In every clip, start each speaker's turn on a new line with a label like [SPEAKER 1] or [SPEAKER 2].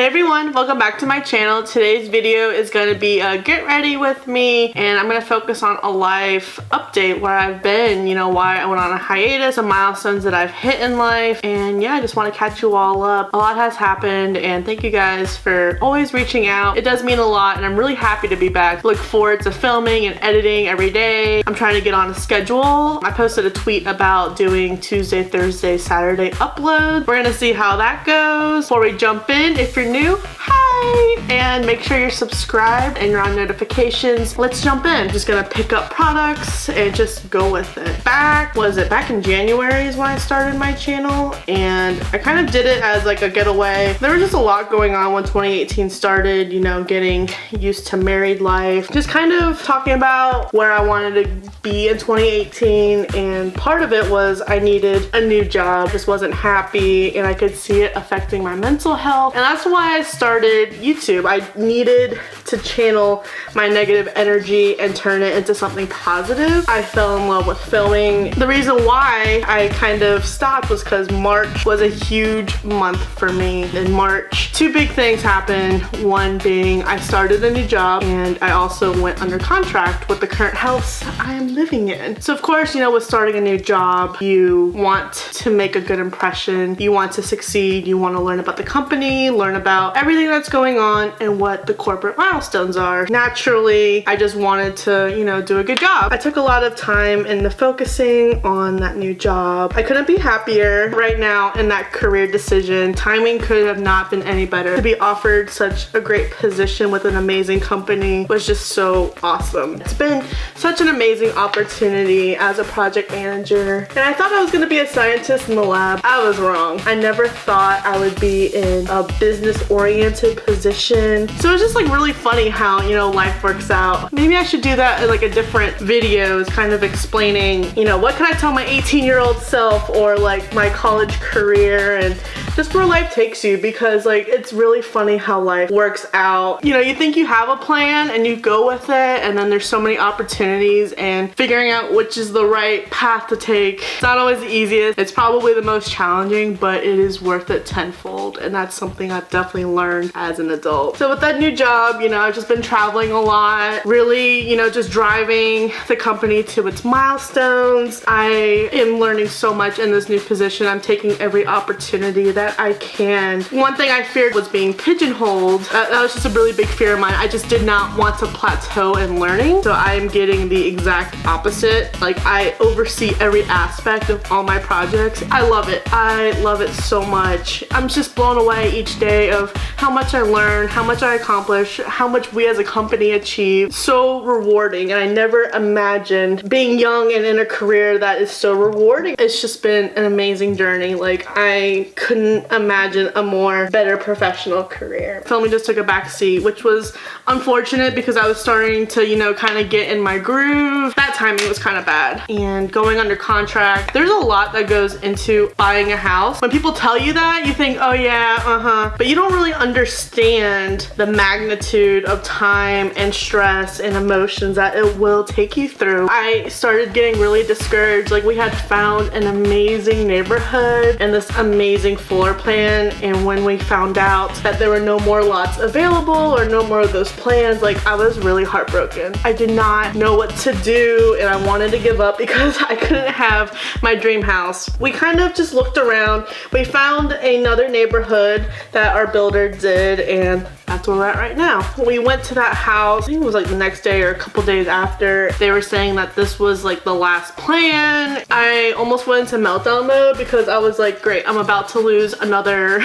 [SPEAKER 1] Hey everyone, welcome back to my channel. Today's video is going to be a get ready with me, and I'm going to focus on a life update where I've been, you know, why I went on a hiatus, some milestones that I've hit in life, and yeah, I just want to catch you all up. A lot has happened, and thank you guys for always reaching out. It does mean a lot, and I'm really happy to be back. Look forward to filming and editing every day. I'm trying to get on a schedule. I posted a tweet about doing Tuesday, Thursday, Saturday uploads. We're going to see how that goes. Before we jump in, if you're new, hi! And make sure you're subscribed and you're on notifications. Let's jump in. I'm just gonna pick up products and just go with it. Back in January is when I started my channel, and I kind of did it as like a getaway. There was just a lot going on when 2018 started, you know, getting used to married life, just kind of talking about where I wanted to be in 2018, and part of it was I needed a new job. Just wasn't happy, and I could see it affecting my mental health, and that's why I started YouTube. I needed to channel my negative energy and turn it into something positive. I fell in love with filming. The reason why I kind of stopped was because March was a huge month for me. In March, two big things happened. One being I started a new job, and I also went under contract with the current house I am living in. So of course, you know, with starting a new job, you want to make a good impression. You want to succeed. You want to learn about the company, learn about everything that's going on and what the corporate milestones are. Naturally, I just wanted to, you know, do a good job. I took a lot of time into focusing on that new job. I couldn't be happier right now in that career decision. Timing could have not been any better. To be offered such a great position with an amazing company was just so awesome. It's been such an amazing opportunity as a project manager, and I thought I was going to be a scientist in the lab. I was wrong. I never thought I would be in a business-oriented position. So it's just like really funny how, you know, life works out. Maybe I should do that in like a different videos, kind of explaining, you know, what can I tell my 18-year-old self, or like my college career, and just where life takes you, because like it's really funny how life works out. You know, you think you have a plan and you go with it, and then there's so many opportunities, and figuring out which is the right path to take. It's not always the easiest. It's probably the most challenging, but it is worth it tenfold, and that's something I've definitely learned as an adult. So with that new job, you know, I've just been traveling a lot, really, you know, just driving the company to its milestones. I am learning so much in this new position. I'm taking every opportunity that I can. One thing I feared was being pigeonholed. That was just a really big fear of mine. I just did not want to plateau in learning. So I am getting the exact opposite. Like, I oversee every aspect of all my projects. I love it. I love it so much. I'm just blown away each day of how much I learn, how much I accomplish, how much we as a company achieve. So rewarding, and I never imagined being young and in a career that is so rewarding. It's just been an amazing journey. Like, I couldn't imagine a more better professional career. Filming just took a back seat, which was unfortunate because I was starting to, you know, kind of get in my groove. That timing was kind of bad. And going under contract, there's a lot that goes into buying a house. When people tell you that, you think, oh yeah, but you don't really understand the magnitude of time and stress and emotions that it will take you through. I started getting really discouraged. Like, we had found an amazing neighborhood and this amazing floor plan, and when we found out that there were no more lots available or no more of those plans, like, I was really heartbroken. I did not know what to do, and I wanted to give up because I couldn't have my dream house. We kind of just looked around. We found another neighborhood that our builder did, and that's where we're at right now. We went to that house, I think it was like the next day or a couple days after. They were saying that this was like the last plan. I almost went into meltdown mode because I was like, great, I'm about to lose another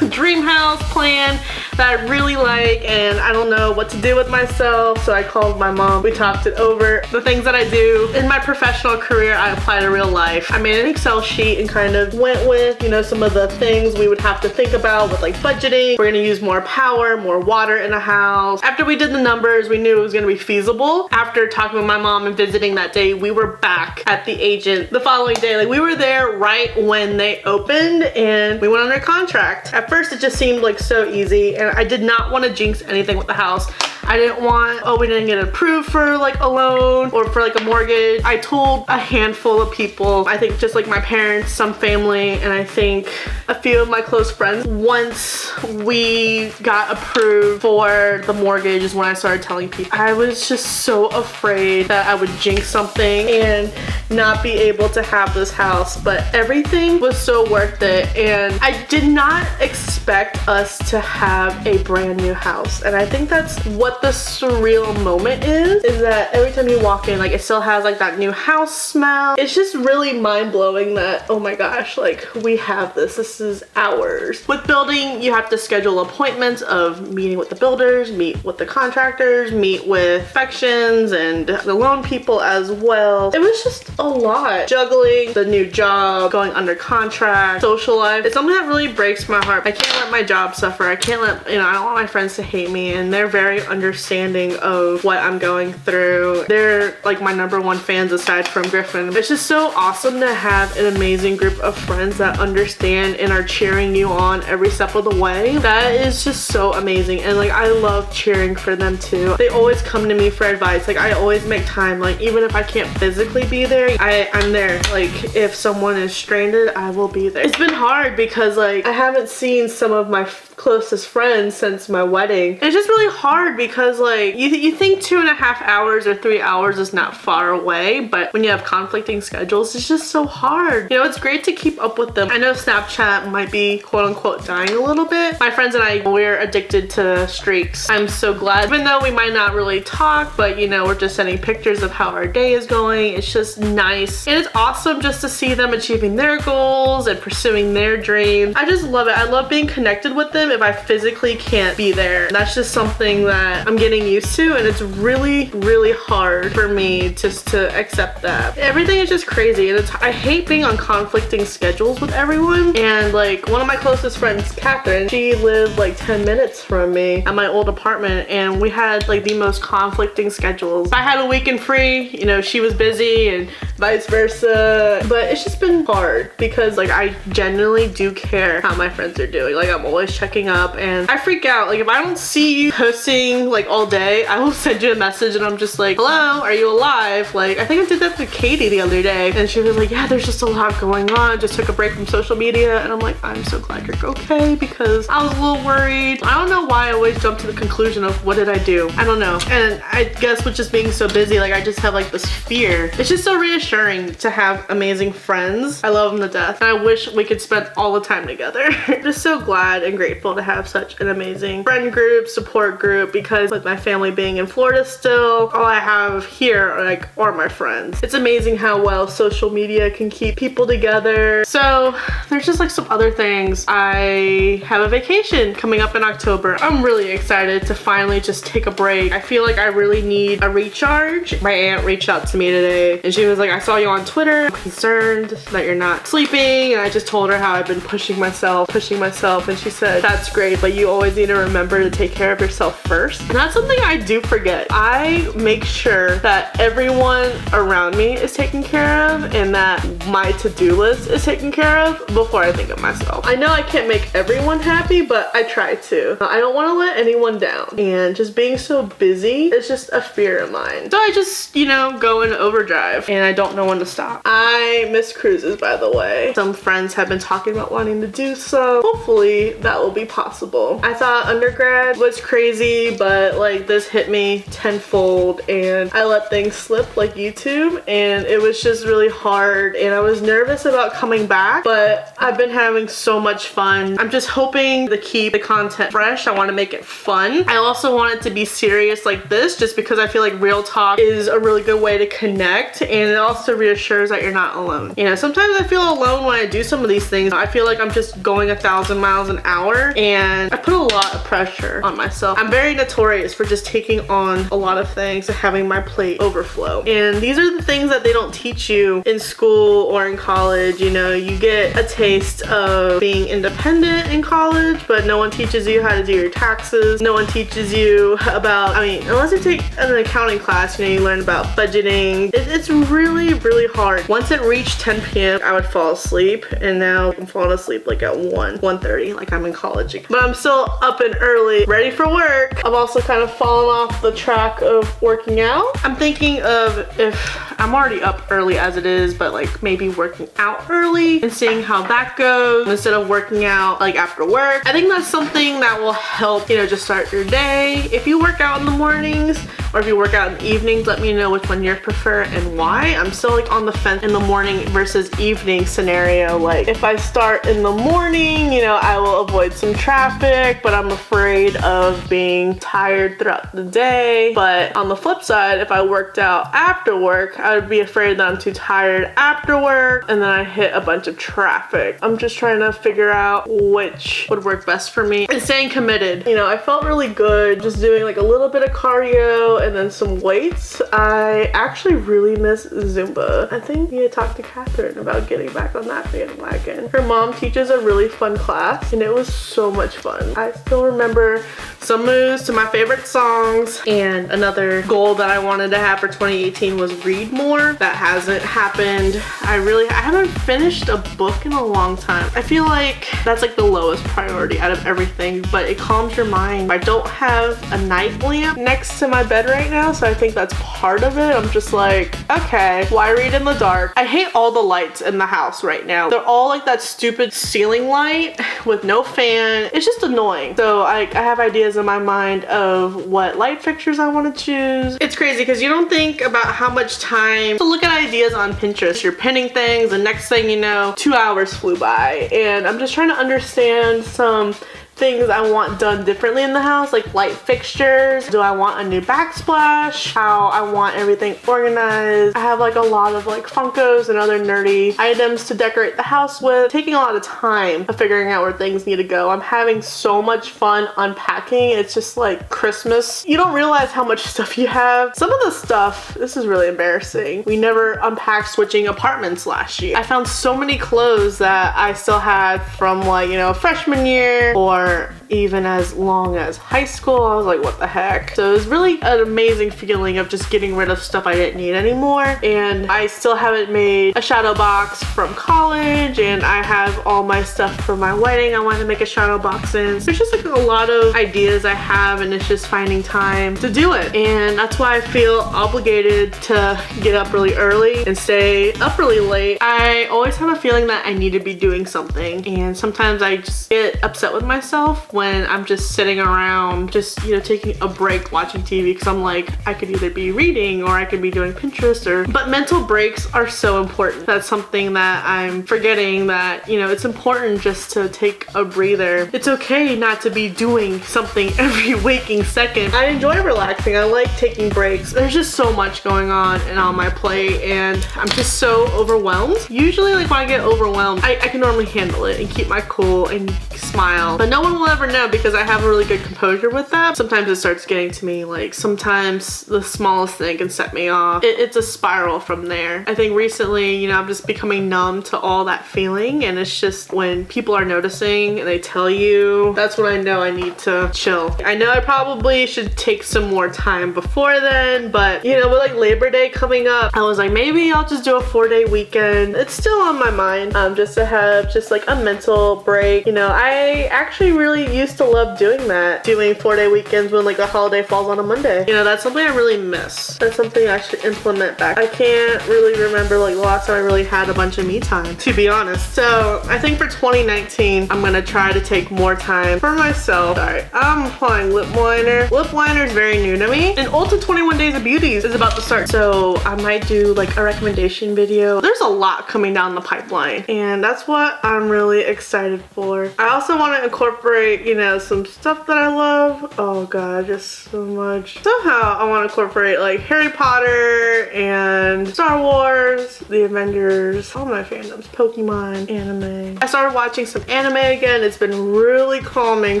[SPEAKER 1] dream house plan that I really like, and I don't know what to do with myself. So I called my mom. We talked it over. The things that I do in my professional career, I apply to real life. I made an Excel sheet and kind of went with, you know, some of the things we would have to think about with like budgeting. We're gonna use more power, more water in a house. After we did the numbers, we knew it was gonna be feasible. After talking with my mom and visiting that day, we were back at the agent the following day. Like, we were there right when they opened, and we went under contract. At first, it just seemed like so easy, and I did not want to jinx anything with the house. I didn't want, oh, we didn't get approved for like a loan or for like a mortgage. I told a handful of people, I think just like my parents, some family, and I think a few of my close friends. Once we got approved for the mortgage is when I started telling people. I was just so afraid that I would jinx something and not be able to have this house, but everything was so worth it. And I did not expect us to have a brand new house, and I think that's what the surreal moment is that every time you walk in, like, it still has like that new house smell. It's just really mind-blowing that, oh my gosh, like, we have this is ours. With building, you have to schedule appointments of meeting with the builders, meet with the contractors, meet with inspections and the loan people as well. It was just a lot. Juggling the new job, going under contract, social life. It's something that really breaks my heart. I can't let my job suffer. I can't let, I don't want my friends to hate me, and they're very understanding of what I'm going through. They're like my #1 fans aside from Griffin. It's just so awesome to have an amazing group of friends that understand and are cheering you on every step of the way. That is just so amazing, and like, I love cheering for them too. They always come to me for advice. Like, I always make time. Like, even if I can't physically be there, I'm there. Like, if someone is stranded, I will be there. It's been hard because like, I haven't seen some of my closest friends since my wedding. It's just really hard because like, you think 2.5 hours or 3 hours is not far away, but when you have conflicting schedules, it's just so hard. It's great to keep up with them. I know Snapchat might be quote unquote dying a little bit. My friends and I, we're addicted to streaks. I'm so glad, even though we might not really talk, but we're just sending pictures of how our day is going. It's just nice, and it's awesome just to see them achieving their goals and pursuing their dreams. I just love it. I love being connected with them if I physically can't be there. That's just something that I'm getting used to, and it's really, really hard for me just to accept that. Everything is just crazy, and I hate being on conflicting schedules with everyone. And like, one of my closest friends, Catherine, she lived like 10 minutes from me at my old apartment, and we had like the most conflicting schedules. If I had a weekend free, she was busy, and vice versa. But it's just been hard because like, I genuinely do care how my friends are doing. Like, I'm always checking up, and I freak out. Like, if I don't see you posting like all day, I will send you a message and I'm just like, hello, are you alive? Like, I think I did that to Katie the other day, and she was like, yeah, there's just a lot going on. Just took a break from social media. And I'm like, I'm so glad you're okay, because I was a little worried. I don't know why I always jump to the conclusion of what did I do? I don't know. And I guess with just being so busy, like, I just have like this fear. It's just so reassuring to have amazing friends. I love them to death, and I wish we could spend all the time together. I'm just so glad and grateful to have such an amazing friend group, support group, because with my family being in Florida still, all I have here are my friends. It's amazing how well social media can keep people together. So there's just like some other things. I have a vacation coming up in October. I'm really excited to finally just take a break. I feel like I really need a recharge. My aunt reached out to me today, and she was like, I saw you on Twitter. I'm concerned that you're not sleeping. And I just told her how I've been pushing myself, and she said, that's great, but you always need to remember to take care of yourself first. And that's something I do forget. I make sure that everyone around me is taken care of, and that my to-do list is taken care of before I think of myself. I know I can't make everyone happy, but I try to. I don't want to let anyone down, and just being so busy is just a fear of mine. So I just, go into overdrive, and I don't know when to stop. I miss cruises, by the way. Some friends have been talking about wanting to do so. Hopefully that will be possible. I thought undergrad was crazy, but like, this hit me tenfold, and I let things slip like YouTube, and it was just really hard, and I was nervous about coming back, but I've been having so much fun. I'm just hoping to keep the content fresh. I want to make it fun. I also want it to be serious like this, just because I feel like real talk is a really good way to connect, and it also reassures that you're not alone. Sometimes I feel alone when I do some of these things. I feel like I'm just going 1,000 miles an hour, and I put a lot of pressure on myself. I'm very notorious for just taking on a lot of things and having my plate overflow. And these are the things that they don't teach you in school or in college. You get a taste of being independent in college, but no one teaches you how to do your taxes. No one teaches you about, I mean, unless you take an accounting class, you know, you learn about budgeting. It's really, really hard. Once it reached 10 p.m., I would fall asleep, and now I'm falling asleep like at 1:30, like I'm in college. But I'm still up and early, ready for work. I've also kind of fallen off the track of working out. I'm thinking of, if I'm already up early as it is, but like maybe working out early and seeing how that goes instead of working out like after work. I think that's something that will help, you know, just start your day. If you work out in the mornings or if you work out in the evenings, let me know which one you prefer and why. I'm still like on the fence in the morning versus evening scenario. Like if I start in the morning, you know, I will avoid some traffic, but I'm afraid of being tired throughout the day. But on the flip side, if I worked out after work, I would be afraid that I'm too tired after work and then I hit a bunch of traffic. I'm just trying to figure out which would work best for me and staying committed. You know, I felt really good just doing like a little bit of cardio and then some weights. I actually really miss Zumba. I think you need to talk to Catherine about getting back on that bandwagon. Her mom teaches a really fun class and it was so much fun. I still remember some moves to my favorite songs, and another goal that I wanted to have for 2018 was read more. That hasn't happened. I haven't finished a book in a long time. I feel like that's like the lowest priority out of everything, but it calms your mind. I don't have a night lamp next to my bed right now, so I think that's part of it. I'm just like, okay, why read in the dark? I hate all the lights in the house right now. They're all like that stupid ceiling light with no fan. It's just annoying. So I have ideas in my mind of what light fixtures I want to choose. It's crazy because you don't think about how much time to look at ideas on Pinterest. You're pinning things, and next thing you know, 2 hours flew by. And I'm just trying to understand some things I want done differently in the house, like light fixtures. Do I want a new backsplash? How I want everything organized. I have like a lot of like Funkos and other nerdy items to decorate the house with. Taking a lot of time of figuring out where things need to go. I'm having so much fun unpacking. It's just like Christmas. You don't realize how much stuff you have. Some of the stuff, this is really embarrassing. We never unpacked switching apartments last year. I found so many clothes that I still had from like, you know, freshman year or even as long as high school. I was like, what the heck? So it was really an amazing feeling of just getting rid of stuff I didn't need anymore. And I still haven't made a shadow box from college, and I have all my stuff for my wedding I want to make a shadow box in. So there's just like a lot of ideas I have, and it's just finding time to do it. And that's why I feel obligated to get up really early and stay up really late. I always have a feeling that I need to be doing something, and sometimes I just get upset with myself when I'm just sitting around, just, you know, taking a break watching TV, because I'm like, I could either be reading or I could be doing Pinterest but mental breaks are so important. That's something that I'm forgetting, that, you know, it's important just to take a breather. It's okay not to be doing something every waking second. I enjoy relaxing. I like taking breaks. There's just so much going on and on my plate, and I'm just so overwhelmed. Usually like when I get overwhelmed, I can normally handle it and keep my cool and smile, but no one will ever know because I have a really good composure with that. Sometimes it starts getting to me, like sometimes the smallest thing can set me off. It's a spiral from there. I think recently, you know, I'm just becoming numb to all that feeling, and it's just when people are noticing and they tell you, that's when I know I need to chill. I know I probably should take some more time before then, but you know, with like Labor Day coming up, I was like, maybe I'll just do a 4-day weekend. It's still on my mind, just to have just like a mental break. You know, I actually really used to love doing that, doing 4-day weekends when like a holiday falls on a Monday. You know, that's something I really miss. That's something I should implement back. I can't really remember like the last time I really had a bunch of me time, to be honest. So I think for 2019, I'm gonna try to take more time for myself. Sorry, I'm applying lip liner. Lip liner is very new to me, and Ulta 21 Days of Beauties is about to start. So I might do like a recommendation video. There's a lot coming down the pipeline, and that's what I'm really excited for. I also want to incorporate, you know, some stuff that I love. Oh god, just so much. Somehow I want to incorporate like Harry Potter and Star Wars, the Avengers, all my fandoms, Pokemon, anime. I started watching some anime again. It's been really calming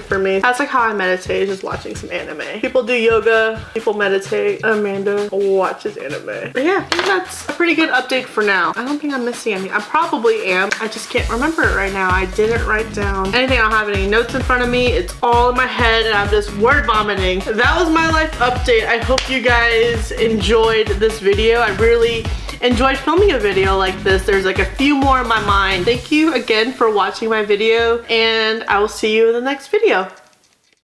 [SPEAKER 1] for me. That's like how I meditate, just watching some anime. People do yoga, people meditate. Amanda watches anime. But yeah, I think that's a pretty good update for now. I don't think I'm missing anything. I probably am. I just can't remember it right now. I didn't write down anything. I don't have any notes in front of me. me. It's all in my head and I'm just word vomiting. That was my life update. I hope you guys enjoyed this video. I really enjoyed filming a video like this. There's like a few more in my mind. Thank you again for watching my video, and I will see you in the next video.